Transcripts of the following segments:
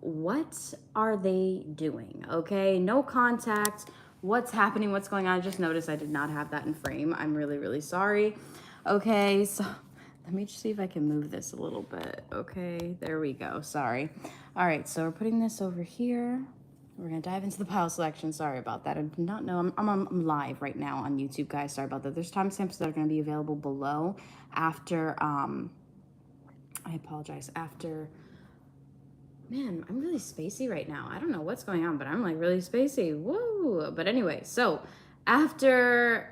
what are they doing? Okay, no contact. What's happening? What's going on? I just noticed I did not have that in frame. I'm really, really sorry. Okay, so let me just see if I can move this a little bit. Okay, there we go. Sorry. All right, so we're putting this over here. We're gonna dive into the pile selection. Sorry about that. I did not know. I'm live right now on YouTube, guys. Sorry about that. There's timestamps that are gonna be available below after. I apologize. After. Man, I'm really spacey right now. I don't know what's going on, but I'm like really spacey. Woo! But anyway, so after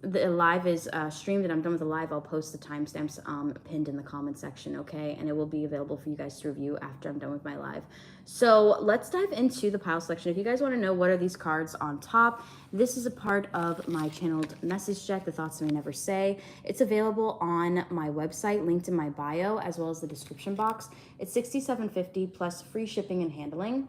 the live is streamed and I'm done with the live, I'll post the timestamps pinned in the comment section, okay? And it will be available for you guys to review after I'm done with my live. So let's dive into the pile selection. If you guys want to know what are these cards on top, this is a part of my channeled message deck, The Thoughts I May Never Say. It's available on my website, linked in my bio, as well as the description box. It's $67.50 plus free shipping and handling.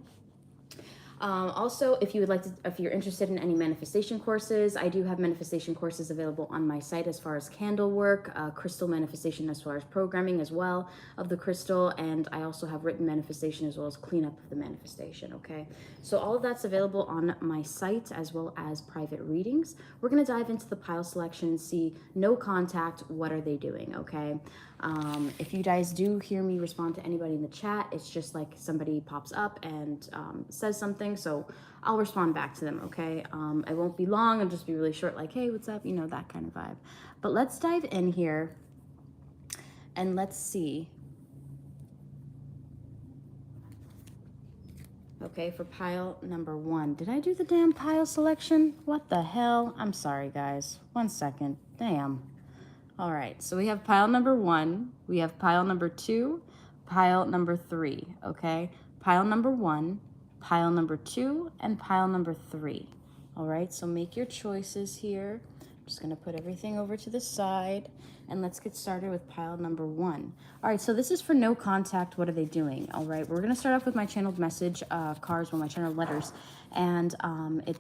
Also, if you would like to, if you're interested in any manifestation courses, I do have manifestation courses available on my site as far as candle work, crystal manifestation as far as programming as well of the crystal, and I also have written manifestation as well as cleanup of the manifestation, okay? So all of that's available on my site as well as private readings. We're gonna dive into the pile selection, see no contact, what are they doing, okay? If you guys do hear me respond to anybody in the chat, it's just like somebody pops up and says something, so I'll respond back to them, okay? I won't be long, I'll just be really short, like, hey, what's up? You know, that kind of vibe. But let's dive in here and let's see. Okay, for pile number 1. Did I do the damn pile selection? What the hell? I'm sorry, guys. 1 second. Damn. All right, so we have pile number 1, we have pile number 2, pile number 3, okay? Pile number 1, pile number 2, and pile number 3. All right, so make your choices here. I'm just gonna put everything over to the side, and let's get started with pile number 1. All right, so this is for no contact. What are they doing? All right, we're gonna start off with my channeled message cards, well, my channeled letters. And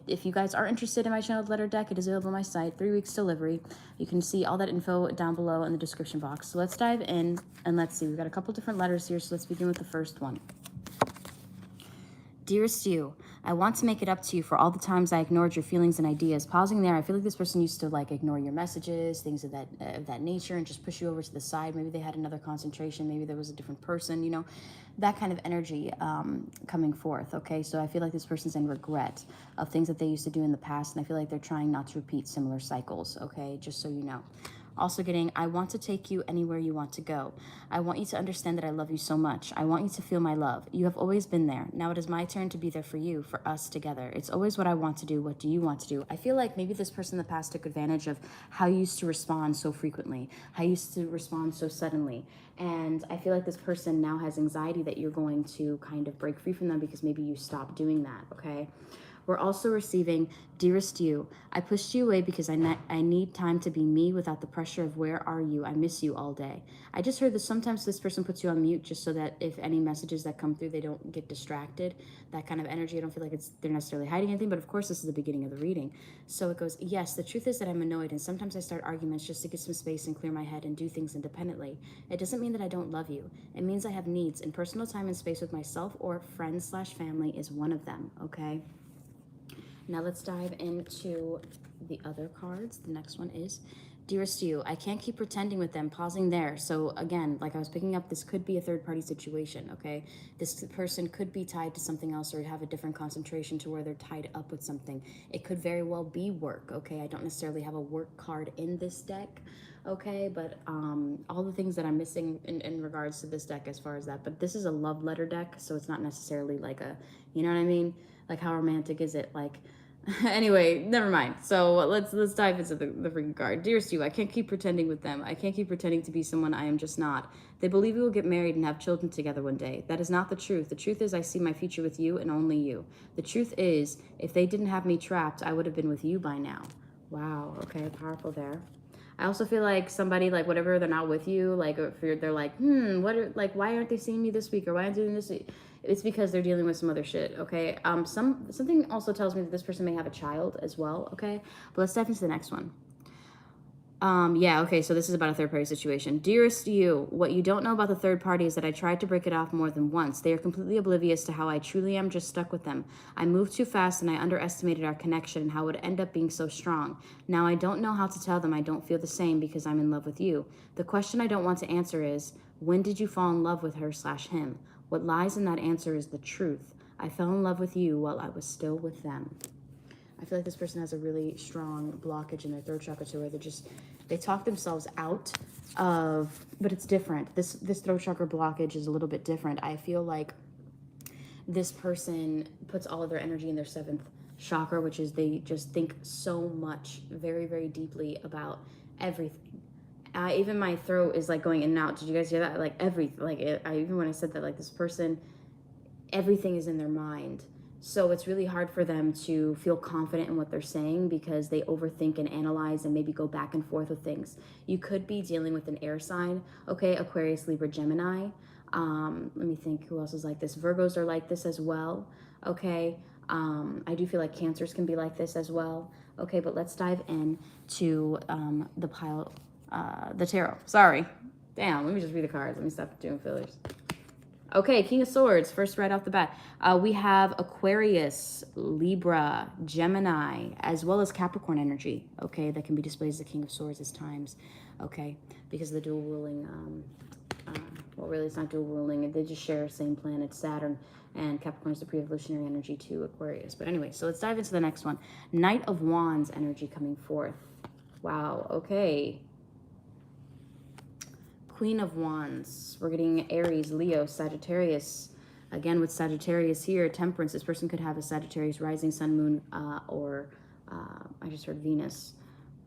if you guys are interested in my channeled letter deck, it is available on my site, 3 weeks delivery. You can see all that info down below in the description box. So let's dive in and let's see. We've got a couple different letters here, so let's begin with the first one. Dearest you, I want to make it up to you for all the times I ignored your feelings and ideas. Pausing there, I feel like this person used to like ignore your messages, things of that nature, and just push you over to the side. Maybe they had another concentration. Maybe there was a different person, you know, that kind of energy coming forth, okay? So I feel like this person's in regret of things that they used to do in the past, and I feel like they're trying not to repeat similar cycles, okay? Just so you know. Also getting, I want to take you anywhere you want to go. I want you to understand that I love you so much. I want you to feel my love. You have always been there. Now it is my turn to be there for you, for us together. It's always what I want to do. What do you want to do? I feel like maybe this person in the past took advantage of how you used to respond so frequently, how you used to respond so suddenly. And I feel like this person now has anxiety that you're going to kind of break free from them because maybe you stopped doing that, okay? We're also receiving, dearest you, I pushed you away because I need time to be me without the pressure of where are you? I miss you all day. I just heard that sometimes this person puts you on mute just so that if any messages that come through, they don't get distracted. That kind of energy, I don't feel like they're necessarily hiding anything, but of course this is the beginning of the reading. So it goes, yes, the truth is that I'm annoyed and sometimes I start arguments just to get some space and clear my head and do things independently. It doesn't mean that I don't love you. It means I have needs and personal time and space with myself or friends/family is one of them, okay? Now let's dive into the other cards. The next one is, dearest you, I can't keep pretending with them, pausing there. So again, like I was picking up, this could be a third-party situation, okay? This person could be tied to something else or have a different concentration to where they're tied up with something. It could very well be work, okay? I don't necessarily have a work card in this deck, okay? But all the things that I'm missing in regards to this deck as far as that. But this is a love letter deck, so it's not necessarily like a, you know what I mean? Like how romantic is it? Like, anyway, never mind. So let's dive into the freaking card. Dearest you, I can't keep pretending with them. I can't keep pretending to be someone I am just not. They believe we will get married and have children together one day. That is not the truth. The truth is I see my future with you and only you. The truth is, if they didn't have me trapped, I would have been with you by now. Wow, okay, powerful there. I also feel like somebody, like, whatever, they're not with you, like, if they're like, why aren't they seeing me this week, or why aren't they doing this? It's because they're dealing with some other shit, okay? Something also tells me that this person may have a child as well, okay? But let's dive into the next one. Yeah, okay, so this is about a third party situation. Dearest you, what you don't know about the third party is that I tried to break it off more than once. They are completely oblivious to how I truly am just stuck with them. I moved too fast and I underestimated our connection and how it would end up being so strong. Now I don't know how to tell them I don't feel the same because I'm in love with you. The question I don't want to answer is, when did you fall in love with her/him? What lies in that answer is the truth. I fell in love with you while I was still with them. I feel like this person has a really strong blockage in their third chakra too, where they talk themselves out of, but it's different. This throat chakra blockage is a little bit different. I feel like this person puts all of their energy in their seventh chakra, which is they just think so much, very, very deeply about everything. Even my throat is like going in and out. Did you guys hear that? Like even when I said that, like this person, everything is in their mind. So it's really hard for them to feel confident in what they're saying because they overthink and analyze and maybe go back and forth with things. You could be dealing with an air sign, okay? Aquarius, Libra, Gemini. Let me think who else is like this. Virgos are like this as well, okay? I do feel like Cancers can be like this as well. Okay, but let's dive in to the tarot. Sorry. Damn, let me just read the cards. Let me stop doing fillers. Okay, King of Swords, first right off the bat. We have Aquarius, Libra, Gemini, as well as Capricorn energy, okay, that can be displayed as the King of Swords at times, okay, because of the dual ruling, well, really, it's not dual ruling, they just share the same planet, Saturn, and Capricorn is the pre-evolutionary energy to Aquarius. But anyway, so let's dive into the next one. Knight of Wands energy coming forth. Wow, okay. Queen of Wands. We're getting Aries, Leo, Sagittarius. Again, with Sagittarius here, Temperance. This person could have a Sagittarius rising, sun, moon, or I just heard Venus.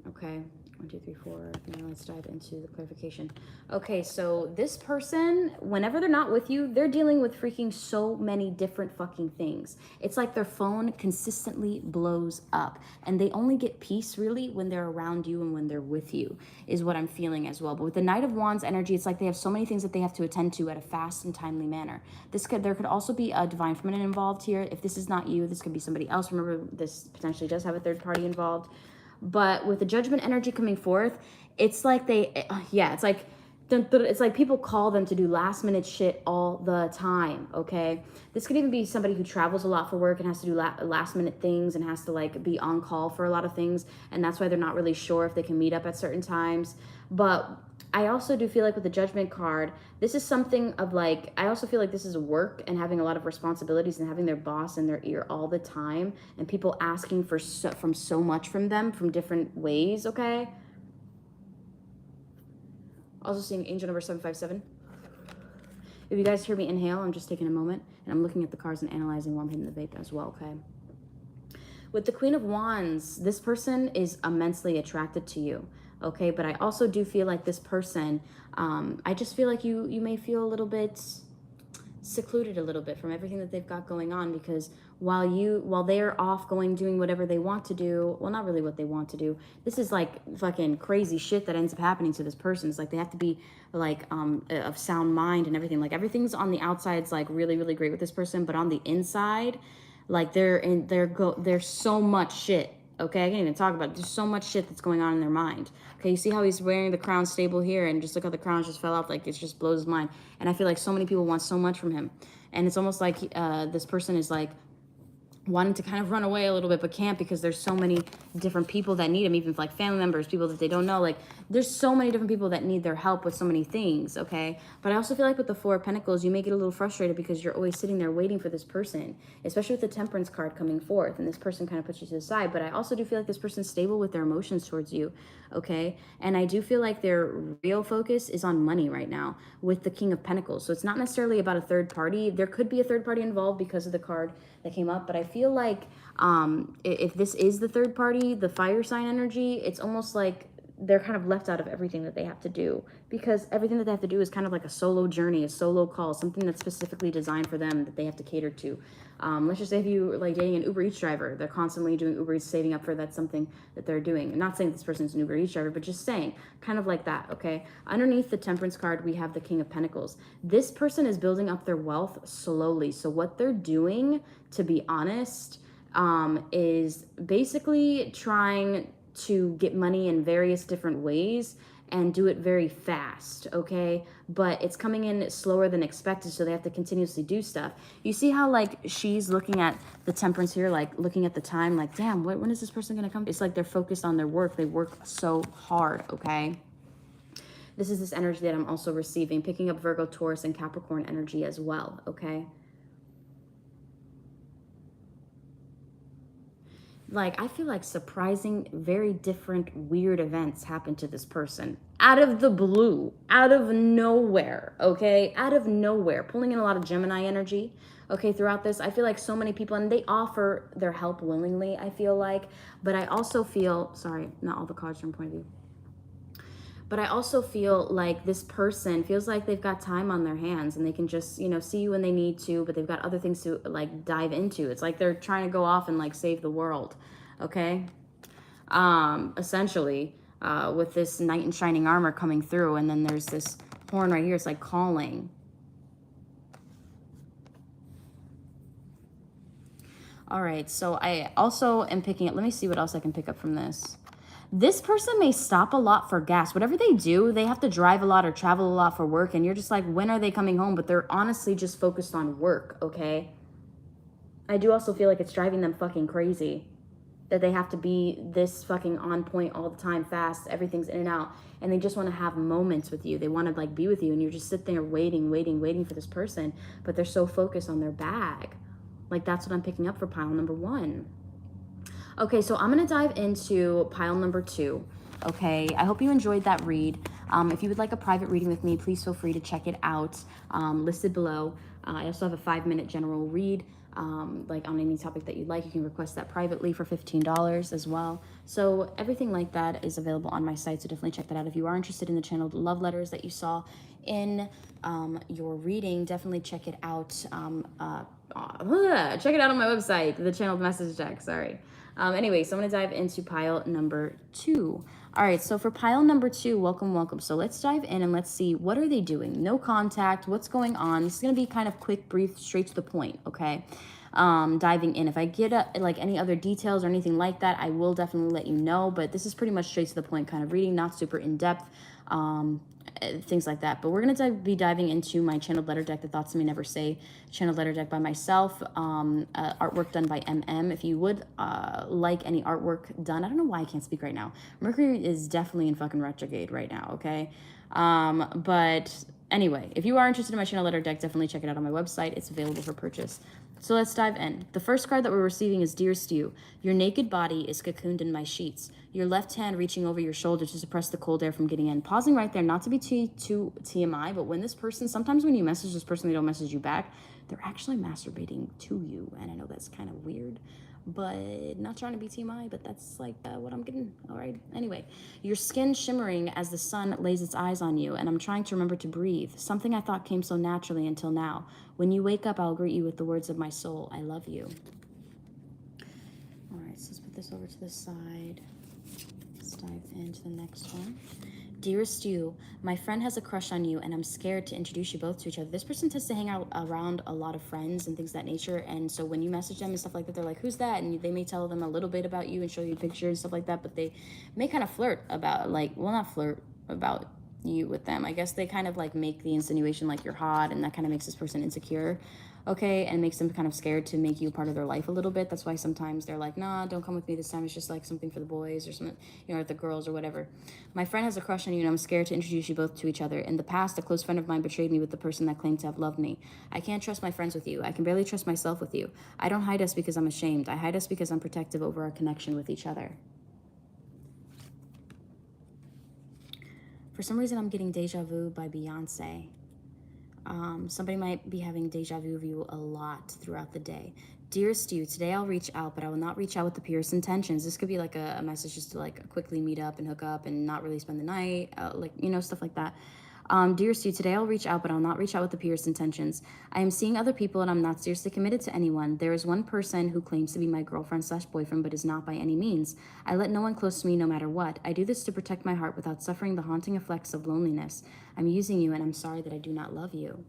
Okay, 1, 2, 3, 4. Now let's dive into the clarification. Okay, so this person, whenever they're not with you, they're dealing with freaking so many different fucking things. It's like their phone consistently blows up, and they only get peace really when they're around you and when they're with you, is what I'm feeling as well. But with the Knight of Wands energy, it's like they have so many things that they have to attend to at a fast and timely manner. There could also be a divine feminine involved here. If this is not you, this could be somebody else. Remember, this potentially does have a third party involved. But with the Judgment energy coming forth, it's like it's like people call them to do last minute shit all the time, okay? This could even be somebody who travels a lot for work and has to do last minute things and has to like be on call for a lot of things. And that's why they're not really sure if they can meet up at certain times. But I also do feel like with the Judgment card, this is something of like, I also feel like this is work and having a lot of responsibilities and having their boss in their ear all the time and people asking for so much from them from different ways, okay? Also seeing angel number 757. If you guys hear me inhale, I'm just taking a moment and I'm looking at the cards and analyzing while I'm hitting the vape as well, okay? With the Queen of Wands, this person is immensely attracted to you, okay? But I also do feel like this person, I just feel like you may feel a little bit secluded a little bit from everything that they've got going on, because while they're off doing whatever they want to do, well, not really what they want to do, this is like fucking crazy shit that ends up happening to this person. It's like they have to be like of sound mind and everything. Like everything's on the outside's like really, really great with this person, but on the inside, like there's so much shit. Okay, I can't even talk about it. There's so much shit that's going on in their mind. Okay, you see how he's wearing the crown stable here, and just look how the crown just fell off. Like, it just blows his mind. And I feel like so many people want so much from him. And it's almost like this person is like wanting to kind of run away a little bit, but can't, because there's so many different people that need him, even like family members, people that they don't know. Like, there's so many different people that need their help with so many things, okay? But I also feel like with the Four of Pentacles, you may get a little frustrated because you're always sitting there waiting for this person, especially with the Temperance card coming forth, and this person kind of puts you to the side. But I also do feel like this person's stable with their emotions towards you, okay? And I do feel like their real focus is on money right now with the King of Pentacles. So it's not necessarily about a third party. There could be a third party involved because of the card that came up, but I feel like if this is the third party, the fire sign energy, it's almost like they're kind of left out of everything that they have to do, because everything that they have to do is kind of like a solo journey, a solo call, something that's specifically designed for them that they have to cater to. Let's just say if you like dating an Uber Eats driver, they're constantly doing Uber Eats, saving up for that's something that they're doing. I'm not saying this person's an Uber Eats driver, but just saying kind of like that, okay? Underneath the Temperance card, we have the King of Pentacles. This person is building up their wealth slowly. So what they're doing, to be honest, is basically trying to get money in various different ways and do it very fast, okay? But it's coming in slower than expected, so they have to continuously do stuff. You see how, like, she's looking at the temperance here, like, looking at the time, like, damn, when is this person gonna come? It's like they're focused on their work. They work so hard, okay? This is this energy that I'm also receiving, picking up Virgo, Taurus, and Capricorn energy as well, okay? Like, I feel like surprising, very different, weird events happen to this person. Out of the blue, out of nowhere, okay? Out of nowhere. Pulling in a lot of Gemini energy, okay, throughout this. I feel like so many people, and they offer their help willingly, I feel like. But I also feel, sorry, not all the cards from point of view. But I also feel like this person feels like they've got time on their hands and they can just, you know, see you when they need to, but they've got other things to like dive into. It's like they're trying to go off and like save the world. Okay. Essentially, with this knight in shining armor coming through, and then there's this horn right here. It's like calling. All right. So I also am picking up, let me see what else I can pick up from this. This person may stop a lot for gas. Whatever they do, they have to drive a lot or travel a lot for work. And you're just like, when are they coming home? But they're honestly just focused on work, okay? I do also feel like it's driving them fucking crazy. That they have to be this fucking on point all the time, fast. Everything's in and out. And they just want to have moments with you. They want to like be with you. And you're just sitting there waiting for this person. But they're so focused on their bag. Like that's what I'm picking up for pile number 1. Okay, so I'm going to dive into pile number 2. Okay, I hope you enjoyed that read. If you would like a private reading with me, please feel free to check it out, listed below. I also have a 5-minute general read, like on any topic that you'd like. You can request that privately for $15 as well. So everything like that is available on my site, so definitely check that out. If you are interested in the channeled love letters that you saw in your reading, definitely check it out. Check it out on my website, the channeled message deck, sorry. Anyway, so I'm going to dive into pile number 2. All right, so for pile number 2, welcome. So let's dive in and let's see, what are they doing? No contact, what's going on? This is going to be kind of quick, brief, straight to the point, okay? Diving in. If I get like any other details or anything like that, I will definitely let you know, but this is pretty much straight to the point kind of reading, not super in-depth. Things like that. But we're going to be diving into my channeled letter deck, the Thoughts May Never Say channeled letter deck by myself, artwork done by MM. If you would like any artwork done, I don't know why I can't speak right now. Mercury is definitely in fucking retrograde right now, okay? But anyway, if you are interested in my channel letter deck, definitely check it out on my website. It's available for purchase. So let's dive in. The first card that we're receiving is Dearest You. Your naked body is cocooned in my sheets. Your left hand reaching over your shoulder to suppress the cold air from getting in. Pausing right there, not to be too TMI, but when this person, sometimes when you message this person, they don't message you back, they're actually masturbating to you. And I know that's kind of weird, but not trying to be TMI, but that's like what I'm getting. All right. Anyway, your skin shimmering as the sun lays its eyes on you, and I'm trying to remember to breathe. Something I thought came so naturally until now. When you wake up, I'll greet you with the words of my soul. I love you. All right, so let's put this over to the side. Let's dive into the next one. Dearest You, my friend has a crush on you and I'm scared to introduce you both to each other. This person tends to hang out around a lot of friends and things of that nature, and so when you message them and stuff like that, they're like, who's that? And they may tell them a little bit about you and show you pictures and stuff like that, but they may kind of flirt about, like, well, not flirt about you with them. I guess they kind of like make the insinuation like you're hot, and that kind of makes this person insecure, okay, and makes them kind of scared to make you part of their life a little bit. That's why sometimes they're like, nah, don't come with me this time. It's just like something for the boys or something, you know, or the girls or whatever. My friend has a crush on you and I'm scared to introduce you both to each other. In the past, a close friend of mine betrayed me with the person that claimed to have loved me. I can't trust my friends with you. I can barely trust myself with you. I don't hide us because I'm ashamed. I hide us because I'm protective over our connection with each other. For some reason, I'm getting Deja Vu by Beyonce. Somebody might be having deja vu of you a lot throughout the day. Dearest You, today I'll reach out, but I will not reach out with the purest intentions. This could be like a message just to like quickly meet up and hook up and not really spend the night, like, you know, stuff like that. Dearest You, today I'll reach out, but I'll not reach out with the purest intentions. I am seeing other people and I'm not seriously committed to anyone. There is one person who claims to be my girlfriend/boyfriend, but is not by any means. I let no one close to me no matter what. I do this to protect my heart without suffering the haunting effects of loneliness. I'm using you and I'm sorry that I do not love you.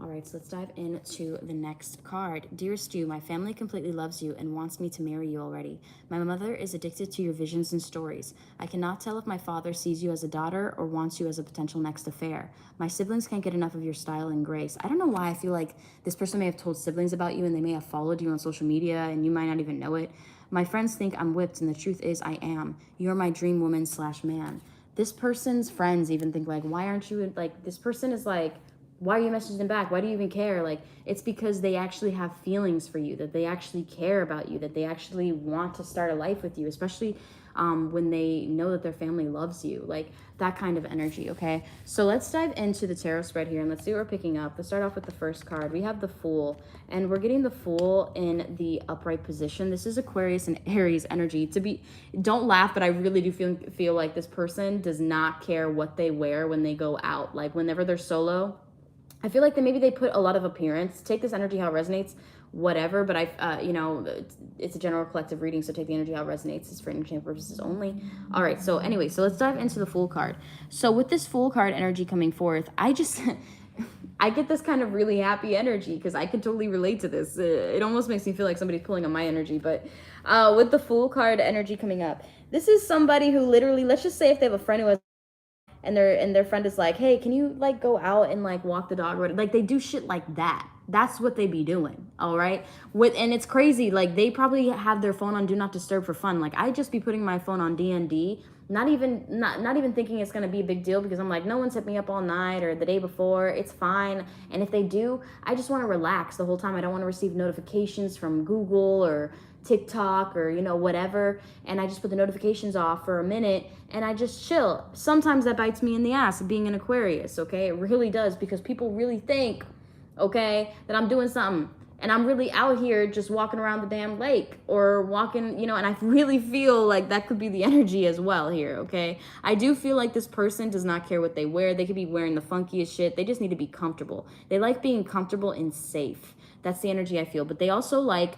All right, so let's dive into the next card. Dearest you, my family completely loves you and wants me to marry you already. My mother is addicted to your visions and stories. I cannot tell if my father sees you as a daughter or wants you as a potential next affair. My siblings can't get enough of your style and grace. I don't know why I feel like this person may have told siblings about you and they may have followed you on social media and you might not even know it. My friends think I'm whipped and the truth is I am. You're my dream woman / man. This person's friends even think like, why aren't you, like, this person is like, why are you messaging them back? Why do you even care? Like, it's because they actually have feelings for you, that they actually care about you, that they actually want to start a life with you, especially when they know that their family loves you, like that kind of energy. Okay, so let's dive into the tarot spread here and let's see what we're picking up. Let's start off with the first card. We have the Fool, and we're getting the Fool in the upright position. This is Aquarius and Aries energy. Don't laugh, but I really do feel like this person does not care what they wear when they go out. Like, whenever they're solo, I feel like maybe they put a lot of appearance. Take this energy how it resonates, whatever. But it's a general collective reading, so take the energy how it resonates. It's for entertainment purposes only. All right. So anyway, so let's dive into the Fool card. So with this Fool card energy coming forth, I get this kind of really happy energy because I can totally relate to this. It almost makes me feel like somebody's pulling on my energy. But with the Fool card energy coming up, this is somebody who literally, let's just say if they have a friend who has, and their friend is like, hey, can you like go out and like walk the dog or whatever? Like, they do shit like that. That's what they be doing. All right. And it's crazy. Like, they probably have their phone on do not disturb for fun. Like, I just be putting my phone on DND, not even thinking it's gonna be a big deal, because I'm like, no one's hit me up all night or the day before. It's fine. And if they do, I just want to relax the whole time. I don't want to receive notifications from Google or TikTok or whatever, and I just put the notifications off for a minute and I just chill. Sometimes that bites me in the ass, being an Aquarius. Okay, it really does, because people really think, okay, that I'm doing something, and I'm really out here just walking around the damn lake or walking, and I really feel like that could be the energy as well here. Okay, I do feel like this person does not care what they wear. They could be wearing the funkiest shit. They just need to be comfortable. They like being comfortable and safe. That's the energy I feel. But they also like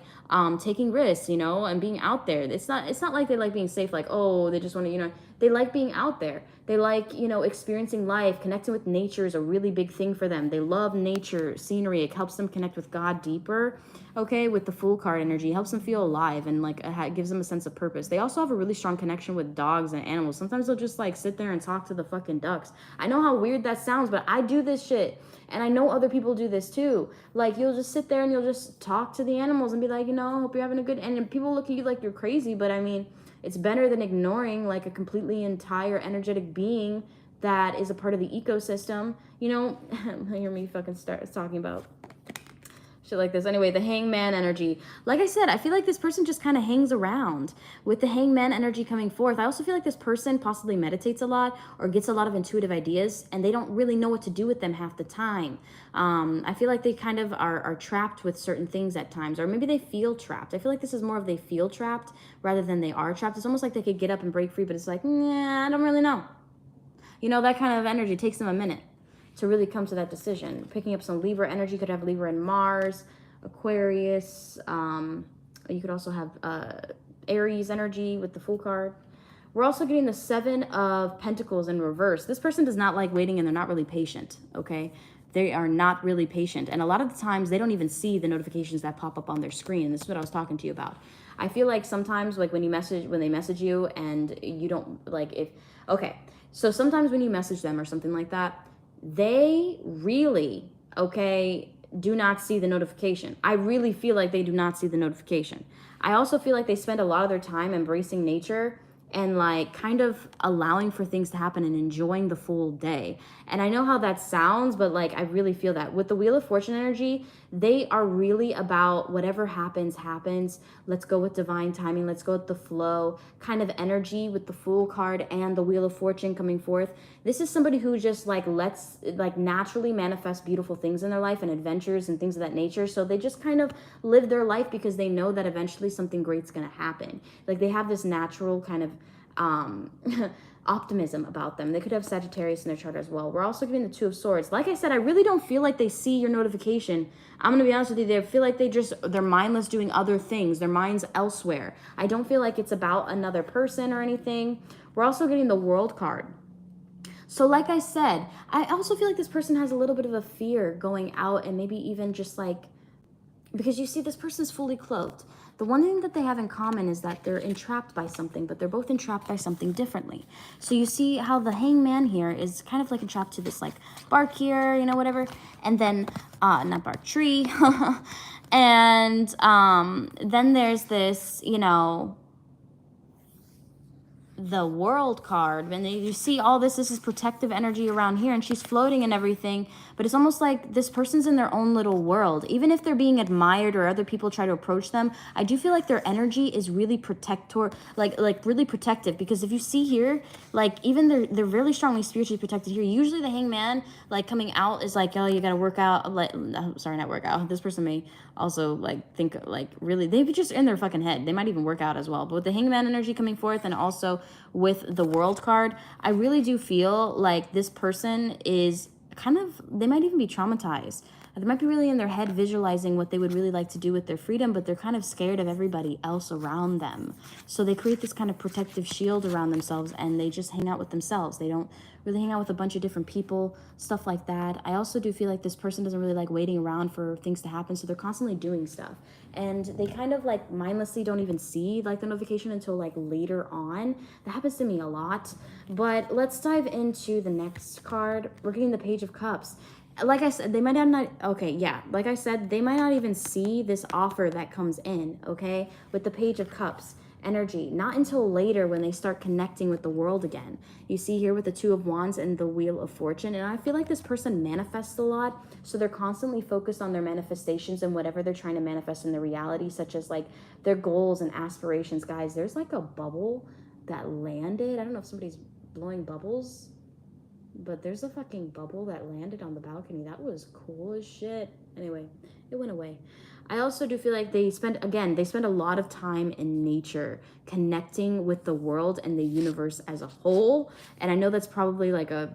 taking risks, and being out there. It's not like they like being safe, like, oh, they just want to, they like being out there. They like, experiencing life. Connecting with nature is a really big thing for them. They love nature, scenery. It helps them connect with God deeper. Okay, with the Fool card energy, it helps them feel alive and like it gives them a sense of purpose. They also have a really strong connection with dogs and animals. Sometimes they'll just like sit there and talk to the fucking ducks. I know how weird that sounds, but I do this shit. And I know other people do this too. Like, you'll just sit there and you'll just talk to the animals and be like, hope you're having a good, and people look at you like you're crazy, but I mean, it's better than ignoring like a completely entire energetic being that is a part of the ecosystem. Hear me fucking start talking about shit like this. Anyway, the Hangman energy. Like I said, I feel like this person just kind of hangs around. With the Hangman energy coming forth, I also feel like this person possibly meditates a lot or gets a lot of intuitive ideas, and they don't really know what to do with them half the time. I feel like they kind of are trapped with certain things at times, or maybe they feel trapped. I feel like this is more of they feel trapped rather than they are trapped. It's almost like they could get up and break free, but it's like, I don't really know. That kind of energy takes them a minute to really come to that decision. Picking up some Libra energy, could have Libra and Mars, Aquarius. You could also have Aries energy with the Fool card. We're also getting the Seven of Pentacles in reverse. This person does not like waiting, and they're not really patient, okay? They are not really patient. And a lot of the times, they don't even see the notifications that pop up on their screen. And this is what I was talking to you about. I feel like sometimes, like when they message you and you don't, so sometimes when you message them or something like that, they really, do not see the notification. I really feel like they do not see the notification. I also feel like they spend a lot of their time embracing nature and like kind of allowing for things to happen and enjoying the full day. And I know how that sounds, but like I really feel that. With the Wheel of Fortune energy, they are really about whatever happens. Let's go with divine timing. Let's go with the flow kind of energy with the Fool card and the Wheel of Fortune coming forth. This is somebody who just like lets like naturally manifest beautiful things in their life and adventures and things of that nature. So they just kind of live their life because they know that eventually something great's going to happen. Like they have this natural kind of optimism about them. They could have Sagittarius in their chart as well. We're also getting the Two of Swords. Like I said, I really don't feel like they see your notification. I'm gonna be honest with you, they feel like they're mindless doing other things. Their mind's elsewhere. I don't feel like it's about another person or anything. We're also getting the World card. So like I said, I also feel like this person has a little bit of a fear going out, and maybe even just like, because you see this person's fully clothed. The one thing that they have in common is that they're entrapped by something, but they're both entrapped by something differently. So you see how the hangman here is kind of like entrapped to this like bark here, you know, whatever. And then, not bark, tree. And then there's this, you know, the world card, and you see all this is protective energy around here, and she's floating and everything, but it's almost like this person's in their own little world. Even if they're being admired or other people try to approach them, I do feel like their energy is really protector, like really protective, because if you see here, like even they're really strongly spiritually protected here. Usually the hangman like coming out is like, oh, you gotta work out, like, sorry, not work out. This person may also like think like really, they just in their fucking head, they might even work out as well. But with the hangman energy coming forth, and also with the world card, I really do feel like this person is kind of, they might even be traumatized. They might be really in their head visualizing what they would really like to do with their freedom, but they're kind of scared of everybody else around them. So they create this kind of protective shield around themselves, and they just hang out with themselves. They don't really hang out with a bunch of different people, stuff like that. I also do feel like this person doesn't really like waiting around for things to happen, so they're constantly doing stuff. And they kind of like mindlessly don't even see like the notification until like later on. That happens to me a lot. But let's dive into the next card. We're getting the Page of Cups. Like I said, they might not, okay, yeah, like I said, they might not even see this offer that comes in, okay, with the Page of Cups energy, not until later when they start connecting with the world again. You see here with the Two of Wands and the Wheel of Fortune, and I feel like this person manifests a lot, so they're constantly focused on their manifestations and whatever they're trying to manifest in the reality, such as like their goals and aspirations. Guys, there's like a bubble that landed. I don't know if somebody's blowing bubbles, but there's a fucking bubble that landed on the balcony. That was cool as shit. Anyway, it went away. I also do feel like they spend a lot of time in nature, connecting with the world and the universe as a whole. And I know that's probably like a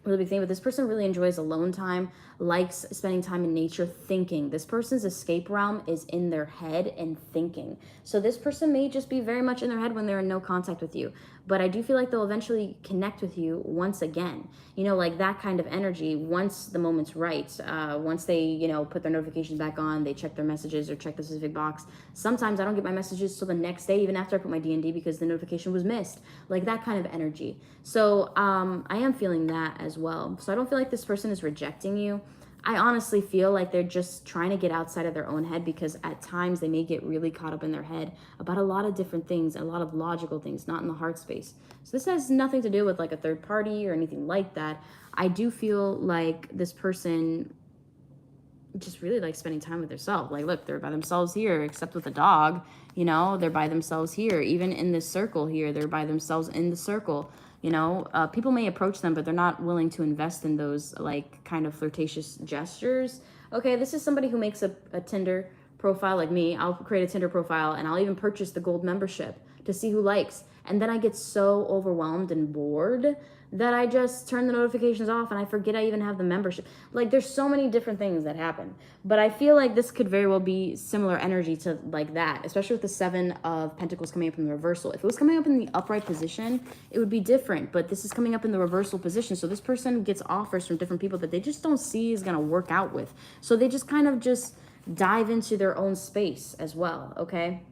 really big thing, but this person really enjoys alone time, likes spending time in nature, thinking. This person's escape realm is in their head and thinking. So this person may just be very much in their head when they're in no contact with you. But I do feel like they'll eventually connect with you once again. You know, like that kind of energy once the moment's right. Once they, you know, put their notifications back on, they check their messages or check the specific box. Sometimes I don't get my messages till the next day, even after I put my D&D, because the notification was missed. Like that kind of energy. So I am feeling that as well. So I don't feel like this person is rejecting you. I honestly feel like they're just trying to get outside of their own head, because at times they may get really caught up in their head about a lot of different things, a lot of logical things, not in the heart space. So this has nothing to do with like a third party or anything like that. I do feel like this person just really like spending time with themselves. Like, look, they're by themselves here, except with a dog, you know, they're by themselves here. Even in this circle here, they're by themselves in the circle. You know, people may approach them, but they're not willing to invest in those like kind of flirtatious gestures. Okay, this is somebody who makes a Tinder profile like me. I'll create a Tinder profile, and I'll even purchase the gold membership to see who likes. And then I get so overwhelmed and bored that I just turn the notifications off, and I forget I even have the membership. Like, there's so many different things that happen. But I feel like this could very well be similar energy to like that, especially with the Seven of Pentacles coming up in the reversal. If it was coming up in the upright position, it would be different. But this is coming up in the reversal position. So this person gets offers from different people that they just don't see is going to work out with. So they just kind of just dive into their own space as well, okay?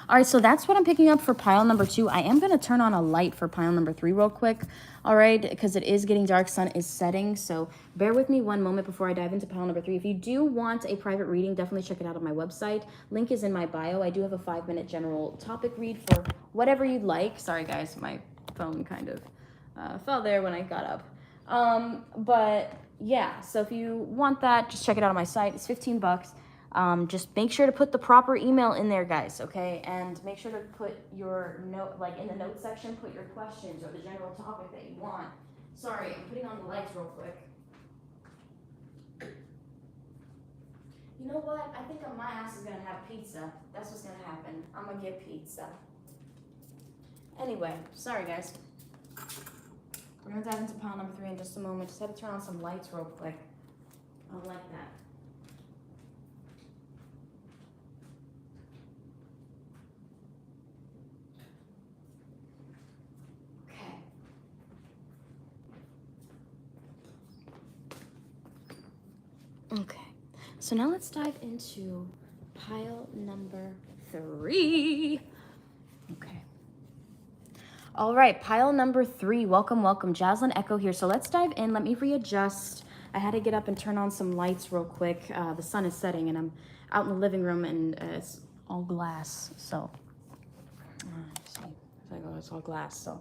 All right, so that's what I'm picking up for pile number 2. I am going to turn on a light for pile number 3 real quick, all right, because it is getting dark, sun is setting, so bear with me one moment before I dive into pile number 3. If you do want a private reading, definitely check it out on my website. Link is in my bio. I do have a 5-minute general topic read for whatever you'd like. Sorry, guys, my phone kind of fell there when I got up. But yeah, so if you want that, just check it out on my site. It's $15. Just make sure to put the proper email in there, guys, okay? And make sure to put your note, like in the note section, put your questions or the general topic that you want. Sorry, I'm putting on the lights real quick. You know what? I think my ass is gonna have pizza. That's what's gonna happen. I'm gonna get pizza. Anyway, sorry, guys. We're gonna dive into pile number 3 in just a moment. Just had to turn on some lights real quick. I don't like that. So now let's dive into pile number 3. Okay. All right, pile number 3. Welcome, welcome. Jaslyn Echo here. So let's dive in. Let me readjust. I had to get up and turn on some lights real quick. The sun is setting and I'm out in the living room and it's all glass. So, see, it's all glass. So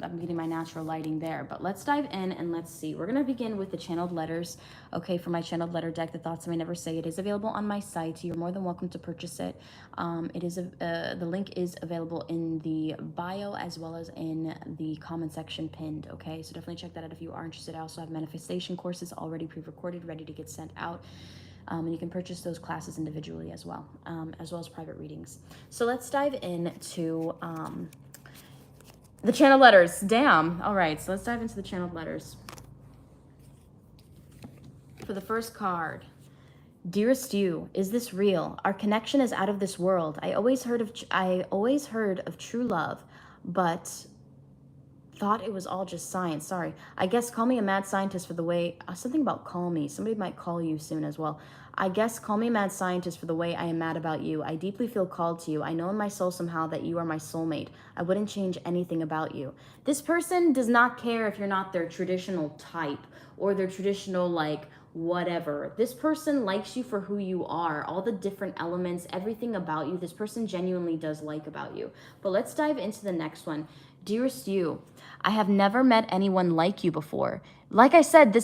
I'm getting my natural lighting there. But let's dive in and let's see. We're going to begin with the channeled letters. Okay, for my channeled letter deck, The Thoughts I May Never Say, it is available on my site. You're more than welcome to purchase it. The link is available in the bio as well as in the comment section pinned. Okay, so definitely check that out if you are interested. I also have manifestation courses already pre-recorded, ready to get sent out. And you can purchase those classes individually as well as private readings. So let's dive into the channel letters. Damn. All right, so let's dive into the channeled letters. For the first card, dearest you, is this real? Our connection is out of this world. I always heard of true love, but thought it was all just science. Sorry. I guess call me a mad scientist for the way something about call me. Somebody might call you soon as well. I guess call me a mad scientist for the way I am mad about you. I deeply feel called to you. I know in my soul somehow that you are my soulmate. I wouldn't change anything about you. This person does not care if you're not their traditional type or their traditional like whatever. This person likes you for who you are, all the different elements, everything about you. This person genuinely does like about you. But let's dive into the next one. Dearest you, I have never met anyone like you before. Like I said,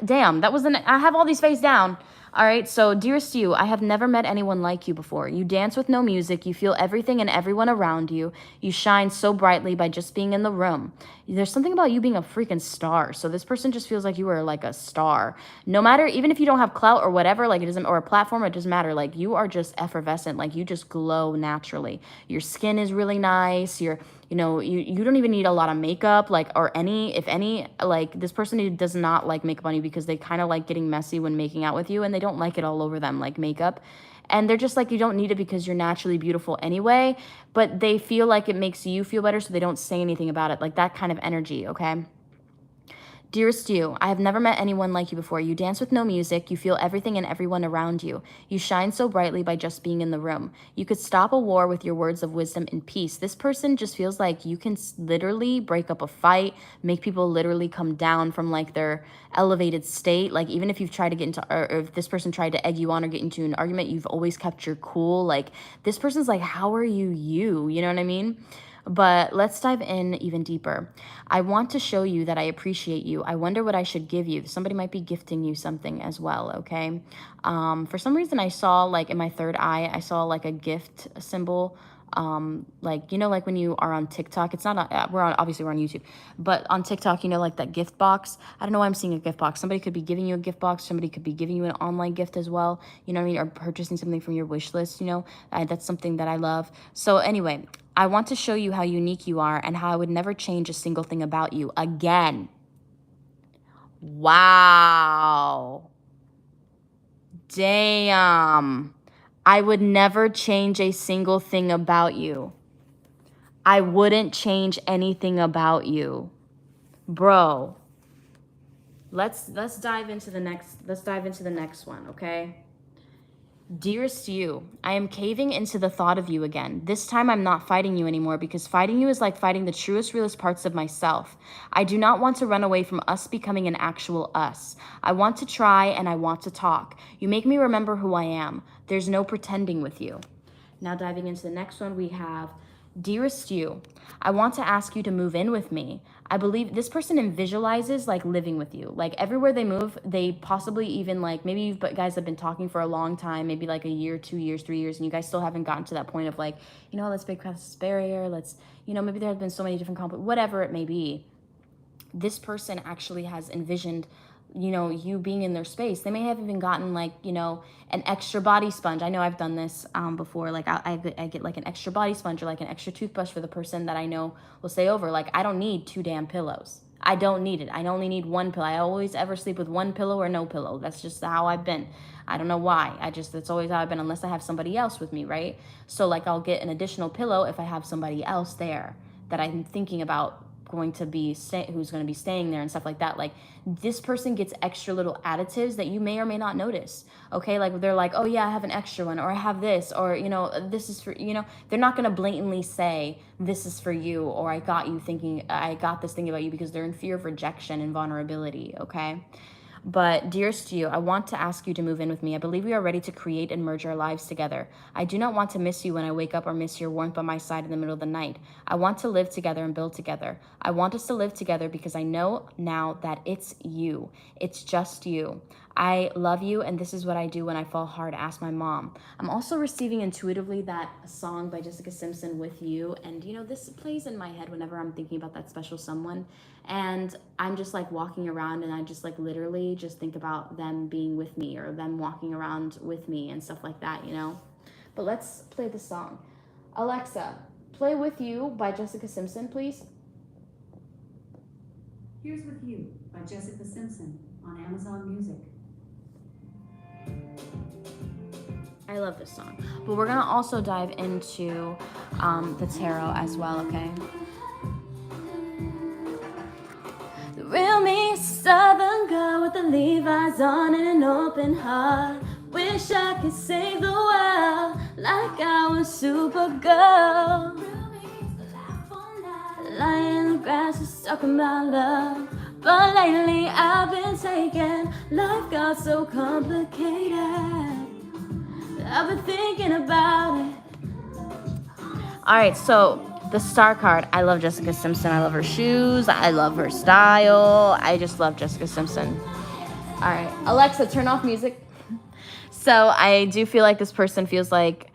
damn, I have all these face down. All right, so dearest you, I have never met anyone like you before. You dance with no music. You feel everything and everyone around you. You shine so brightly by just being in the room. There's something about you being a freaking star. So this person just feels like you are like a star. No matter, even if you don't have clout or whatever, like it doesn't, or a platform, it doesn't matter. Like you are just effervescent. Like you just glow naturally. Your skin is really nice. You don't even need a lot of makeup, like, or if any, like this person does not like makeup on you because they kind of like getting messy when making out with you and they don't like it all over them, like makeup. And they're just like, you don't need it because you're naturally beautiful anyway, but they feel like it makes you feel better, so they don't say anything about it, like that kind of energy, okay? Dearest you, I have never met anyone like you before. You dance with no music. You feel everything and everyone around you. You shine so brightly by just being in the room. You could stop a war with your words of wisdom and peace. This person just feels like you can literally break up a fight, make people literally come down from like their elevated state. Like even if you've tried to get into, or if this person tried to egg you on or get into an argument, you've always kept your cool. Like this person's like, how are you? You know what I mean? But let's dive in even deeper. I want to show you that I appreciate you. I wonder what I should give you. Somebody might be gifting you something as well, okay? For some reason, I saw like in my third eye, I saw like a gift symbol. Like, like when you are on TikTok, it's not, obviously we're on YouTube, but on TikTok, like that gift box. I don't know why I'm seeing a gift box. Somebody could be giving you a gift box. Somebody could be giving you an online gift as well. You know what I mean? Or purchasing something from your wish list, that's something that I love. So anyway, I want to show you how unique you are and how I would never change a single thing about you again. Wow. Damn. I would never change a single thing about you. I wouldn't change anything about you. Bro. Let's dive into the next one, okay? Dearest you, I am caving into the thought of you again. This time I'm not fighting you anymore because fighting you is like fighting the truest, realest parts of myself. I do not want to run away from us becoming an actual us. I want to try and I want to talk. You make me remember who I am. There's no pretending with you. Now diving into the next one, we have, dearest you, I want to ask you to move in with me. I believe this person visualizes like living with you. Like everywhere they move, they possibly even like, maybe you guys have been talking for a long time, maybe like a year, 2 years, 3 years, and you guys still haven't gotten to that point of like, let's break past this barrier. Let's, maybe there have been so many different conflicts, whatever it may be. This person actually has envisioned you being in their space. They may have even gotten like, an extra body sponge. I know I've done this before. Like I get like an extra body sponge or like an extra toothbrush for the person that I know will stay over. Like I don't need 2 damn pillows. I don't need it. I only need 1 pillow. I always ever sleep with 1 pillow or no pillow. That's just how I've been. I don't know why. That's always how I've been unless I have somebody else with me, right? So like I'll get an additional pillow if I have somebody else there that I'm thinking about going to be staying there and stuff like that. Like, this person gets extra little additives that you may or may not notice. Okay, like they're like, oh yeah, I have an extra one, or I have this, or you know, this is for, you know, they're not gonna blatantly say this is for you, or I got this thing about you, because they're in fear of rejection and vulnerability. Okay. But dearest you, I want to ask you to move in with me. I believe we are ready to create and merge our lives together. I do not want to miss you when I wake up, or miss your warmth by my side in the middle of the night. I want to live together and build together. I want us to live together because I know now that it's you. It's just you. I love you, and this is what I do when I fall hard. Ask my mom. I'm also receiving intuitively that song by Jessica Simpson, With You. And, you know, this plays in my head whenever I'm thinking about that special someone. And I'm just like walking around, and I just like literally just think about them being with me, or them walking around with me and stuff like that, you know? But let's play the song. Alexa, play With You by Jessica Simpson, please. Here's With You by Jessica Simpson on Amazon Music. I love this song. But we're gonna also dive into the tarot as well, okay? The real me, southern girl with the Levi's on and an open heart. Wish I could save the world like I was Supergirl. Lying in the grass just talking about love. But lately I've been taken. Life got so complicated. I've been thinking about it. All right, so the Star card. I love Jessica Simpson. I love her shoes. I love her style. I just love Jessica Simpson. All right, Alexa, turn off music. So I do feel like this person feels like,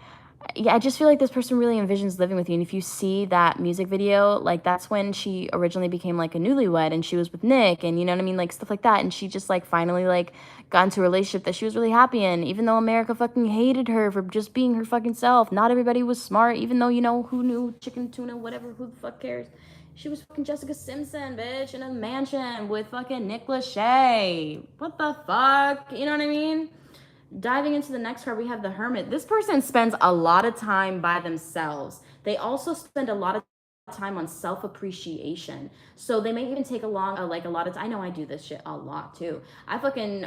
yeah, I just feel like this person really envisions living with you. And if you see that music video, like that's when she originally became like a newlywed, and she was with Nick, and you know what I mean? Like stuff like that. And she just like finally like got into a relationship that she was really happy in, even though America fucking hated her for just being her fucking self. Not everybody was smart, even though, you know, who knew chicken tuna, whatever, who the fuck cares? She was fucking Jessica Simpson, bitch, in a mansion with fucking Nick Lachey. What the fuck? You know what I mean? Diving into the next card, we have the Hermit. This person spends a lot of time by themselves. They also spend a lot of time on self-appreciation. So they may even take along a lot of, I know I do this shit a lot too. I fucking,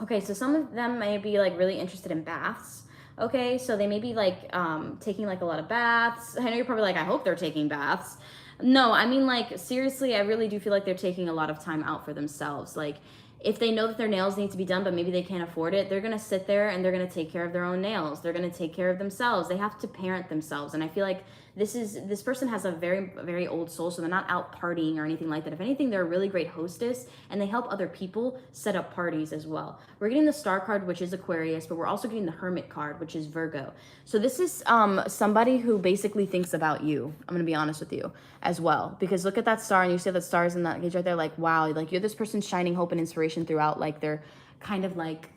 okay, so some of them may be like really interested in baths. Okay, so they may be like taking like a lot of baths. I know you're probably like, I hope they're taking baths. No, I mean, like, seriously, I really do feel like they're taking a lot of time out for themselves. Like, if they know that their nails need to be done, but maybe they can't afford it, they're going to sit there and they're going to take care of their own nails. They're going to take care of themselves. They have to parent themselves. And I feel like this person has a very, very old soul, so they're not out partying or anything like that. If anything, they're a really great hostess, and they help other people set up parties as well. We're getting the Star card, which is Aquarius, but we're also getting the Hermit card, which is Virgo. So this is somebody who basically thinks about you. I'm going to be honest with you as well, because look at that star, and you see that stars in that gauge right there, like, wow, like you're this person's shining hope and inspiration throughout like their kind of like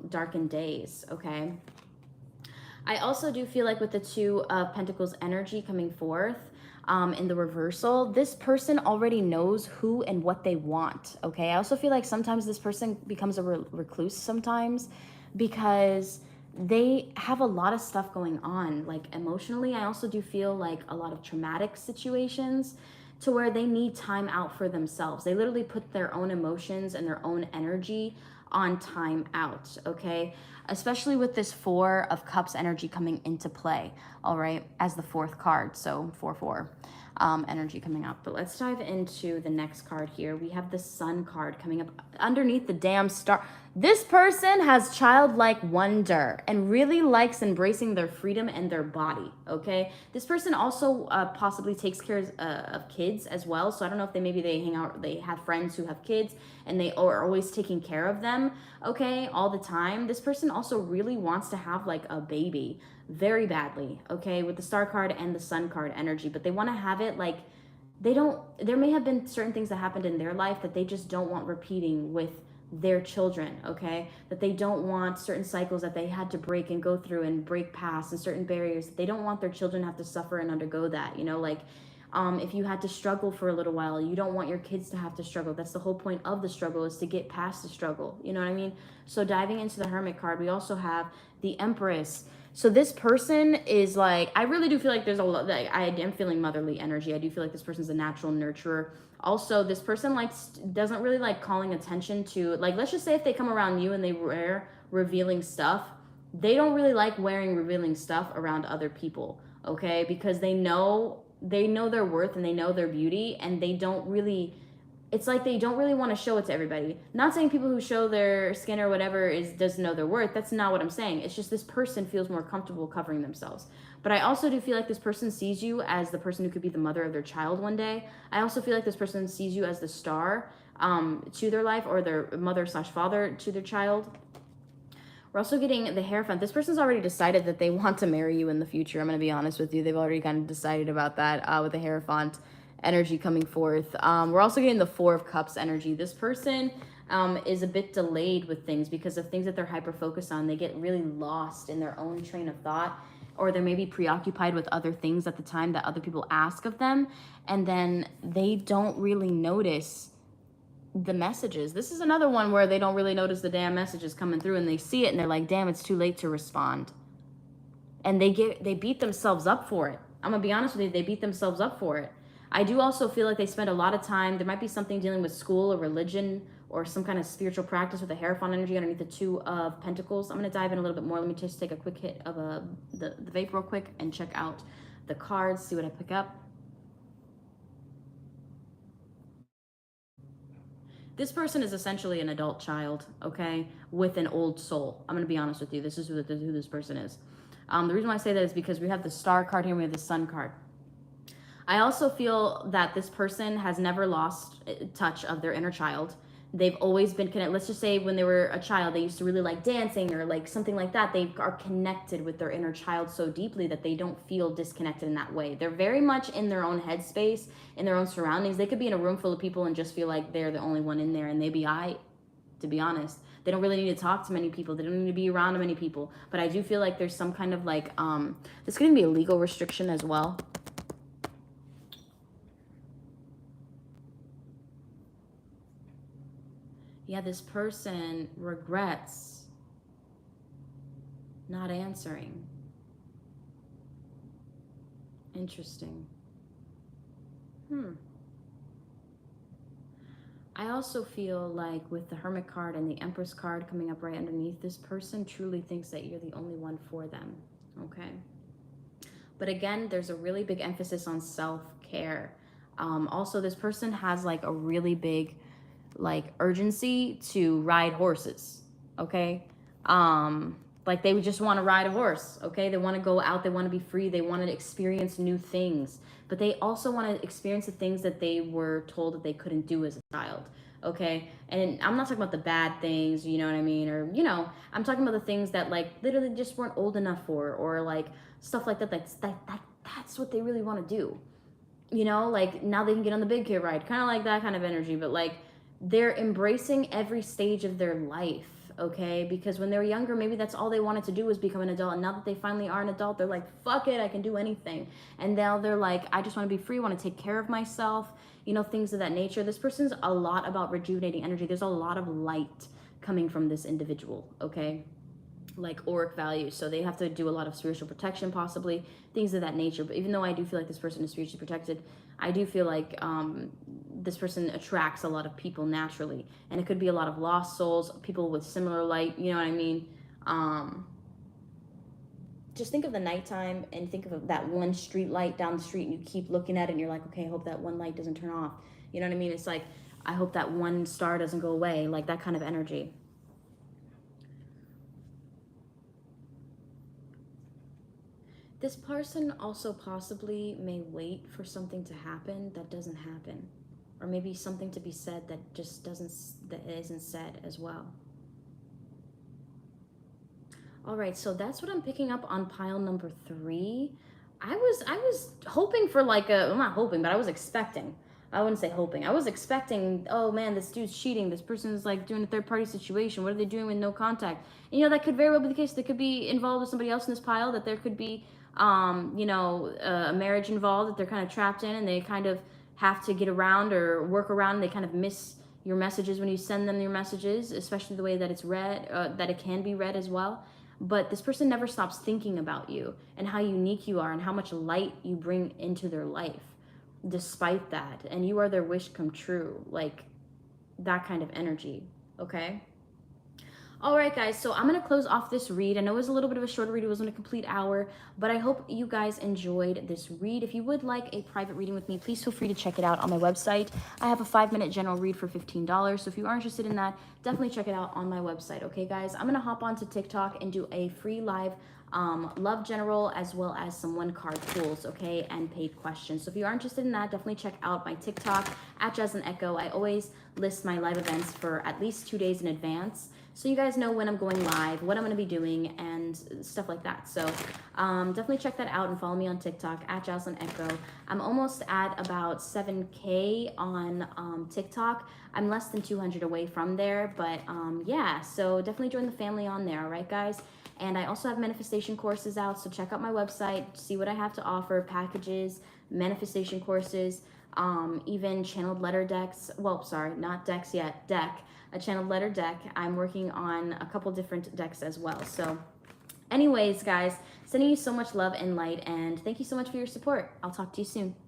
darkened days, okay? I also do feel like with the Two of Pentacles energy coming forth in the reversal, this person already knows who and what they want, okay? I also feel like sometimes this person becomes a recluse sometimes because they have a lot of stuff going on, like emotionally. I also do feel like a lot of traumatic situations to where they need time out for themselves. They literally put their own emotions and their own energy on time out, okay? Especially with this Four of Cups energy coming into play, all right, as the fourth card, so 4-4 energy coming up. But let's dive into the next card here. We have the Sun card coming up underneath the damn star. This person has childlike wonder and really likes embracing their freedom and their body, okay? This person also possibly takes care of kids as well. So I don't know if they hang out, they have friends who have kids and they are always taking care of them, okay, all the time. This person also really wants to have like a baby very badly, okay, with the Star card and the Sun card energy, but they want to have it like, there may have been certain things that happened in their life that they just don't want repeating with their children, okay? That they don't want certain cycles that they had to break and go through and break past, and certain barriers. They don't want their children to have to suffer and undergo that, you know, like If you had to struggle for a little while, you don't want your kids to have to struggle. That's the whole point of the struggle, is to get past the struggle. You know what I mean? So diving into the Hermit card, we also have the Empress. So this person is like, I really do feel like there's a lot, like, I am feeling motherly energy. I do feel like this person's a natural nurturer. Also, this person doesn't really like calling attention to, like, let's just say if they come around you and they wear revealing stuff, they don't really like wearing revealing stuff around other people, okay? Because they know their worth and they know their beauty, and they don't really, it's like they don't really want to show it to everybody. Not saying people who show their skin or whatever doesn't know their worth. That's not what I'm saying. It's just this person feels more comfortable covering themselves. But I also do feel like this person sees you as the person who could be the mother of their child one day. I also feel like this person sees you as the star to their life, or their mother/father to their child. We're also getting the Hierophant. This person's already decided that they want to marry you in the future. I'm going to be honest with you. They've already kind of decided about that with the Hierophant energy coming forth. We're also getting the Four of Cups energy. This person is a bit delayed with things because of things that they're hyper-focused on. They get really lost in their own train of thought, or they're maybe preoccupied with other things at the time that other people ask of them, and then they don't really notice the messages. This is another one where they don't really notice the damn messages coming through, and they see it and they're like, damn, it's too late to respond. And they beat themselves up for it. I'm gonna be honest with you, they beat themselves up for it. I do also feel like they spend a lot of time, there might be something dealing with school or religion or some kind of spiritual practice with the Hierophant energy underneath the Two of Pentacles. I'm gonna dive in a little bit more. Let me just take a quick hit of the vape real quick and check out the cards, see what I pick up. This person is essentially an adult child, okay, with an old soul. I'm going to be honest with you. This is who this person is. The reason why I say that is because we have the Star card here and we have the Sun card. I also feel that this person has never lost touch of their inner child. They've always been connected. Let's just say when they were a child, they used to really like dancing or like something like that. They are connected with their inner child so deeply that they don't feel disconnected in that way. They're very much in their own headspace, in their own surroundings. They could be in a room full of people and just feel like they're the only one in there, and they'd be to be honest. They don't really need to talk to many people. They don't need to be around many people. But I do feel like there's some kind of like, this could be a legal restriction as well. Yeah, this person regrets not answering. Interesting. I also feel like with the Hermit card and the Empress card coming up right underneath, this person truly thinks that you're the only one for them, okay? But again, there's a really big emphasis on self-care. Also, this person has like a really big like urgency to ride horses, okay? Like they would just want to ride a horse, okay? They want to go out, they want to be free, they want to experience new things, but they also want to experience the things that they were told that they couldn't do as a child, okay? And I'm not talking about the bad things, you know what I mean? Or, you know, I'm talking about the things that like literally just weren't old enough for, or like stuff like that. That's what they really want to do. You know, like now they can get on the big kid ride, kind of like that kind of energy, but like they're embracing every stage of their life, okay? Because when they were younger, maybe that's all they wanted to do was become an adult. And now that they finally are an adult, they're like, fuck it, I can do anything. And now they're like, I just want to be free, want to take care of myself, you know, things of that nature. This person's a lot about rejuvenating energy. There's a lot of light coming from this individual, okay? Like auric values, so they have to do a lot of spiritual protection, possibly things of that nature. But even though I do feel like this person is spiritually protected, I do feel like this person attracts a lot of people naturally, and it could be a lot of lost souls, people with similar light, you know what I mean? Just think of the nighttime and think of that one street light down the street, and you keep looking at it and you're like, okay, I hope that one light doesn't turn off, you know what I mean? It's like, I hope that one star doesn't go away, like that kind of energy. This person also possibly may wait for something to happen that doesn't happen, or maybe something to be said that just that isn't said as well. All right, so that's what I'm picking up on pile number 3. I was hoping for like I'm not hoping, but I was expecting. I wouldn't say hoping. I was expecting, oh man, this dude's cheating. This person's like doing a third-party situation. What are they doing with no contact? And, you know, that could very well be the case. They could be involved with somebody else in this pile. That there could be you know, a marriage involved that they're kind of trapped in, and they kind of have to get around or work around. They kind of miss your messages when you send them your messages, especially the way that it's read, that it can be read as well. But this person never stops thinking about you and how unique you are and how much light you bring into their life despite that. And you are their wish come true, like that kind of energy, okay? All right, guys, so I'm going to close off this read. I know it was a little bit of a shorter read. It wasn't a complete hour, but I hope you guys enjoyed this read. If you would like a private reading with me, please feel free to check it out on my website. I have a 5-minute general read for $15, so if you are interested in that, definitely check it out on my website, okay, guys? I'm going to hop onto TikTok and do a free live love general as well as some 1-card pulls, okay, and paid questions. So if you are interested in that, definitely check out my TikTok at Jasmine Echo. I always list my live events for at least 2 days in advance, so you guys know when I'm going live, what I'm going to be doing, and stuff like that. So definitely check that out and follow me on TikTok at Jasmine Echo. I'm almost at about 7K on TikTok. I'm less than 200 away from there, but yeah, so definitely join the family on there, all right, guys? And I also have manifestation courses out, so check out my website, see what I have to offer, packages, manifestation courses, even channeled letter decks. Well, sorry, not decks yet, deck. A channeled letter deck. I'm working on a couple different decks as well. So anyways, guys, sending you so much love and light, and thank you so much for your support. I'll talk to you soon.